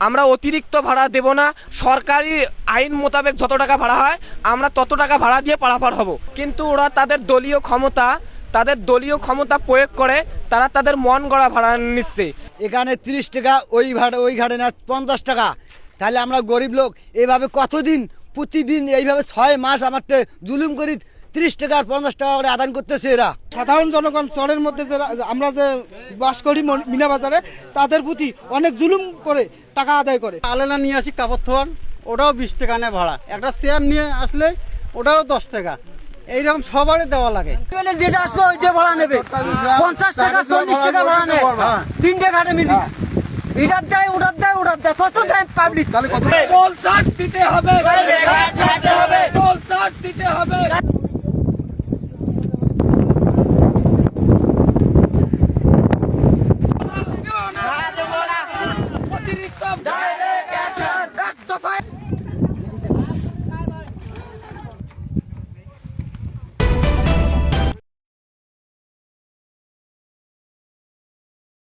আমরা অতিরিক্ত ভাড়া দেব না, সরকারি আইন মোতাবেক যত টাকা ভাড়া হয় আমরা তত টাকা ভাড়া দিয়ে পারাপার হব। কিন্তু ওরা তাদের দলীয় ক্ষমতা প্রয়োগ করে তারা তাদের মন গড়া ভাড়া নিচ্ছে। এখানে 30 টাকা, ওই ঘাটে না 50 টাকা। তাহলে আমরা গরিব লোক এইভাবে কতদিন, প্রতিদিন এইভাবে 6 মাস আমার জুলুম করি 30 টাকা আর 50 টাকা করে আদান করতেছে এরা। সাধারণ জনগণ শহরের মধ্যে যে আমরা যে বাস করি মিনা বাজারে, তাদের প্রতি অনেক জুলুম করে টাকা আদায় করে। আলেনা নিয়ে আসি কাপড় ধোয়ার, ওটাও 20 টাকা নেয় ভাড়া। একটা চেয়ার নিয়ে আসলে ওটাও 10 টাকা। এইরকম সবারই দেওয়া লাগে। যেটা আসবে ওইটা ভাড়া নেবে, 50 টাকা 40 টাকা ভাড়া নেয়, 3টে ঘাটে মিলি। এটার দেয়, ওটার দেয়, ওটার দেয়, কত দেয় পাবলিক? টোল চার্জ দিতে হবে, টোল চার্জ দিতে হবে।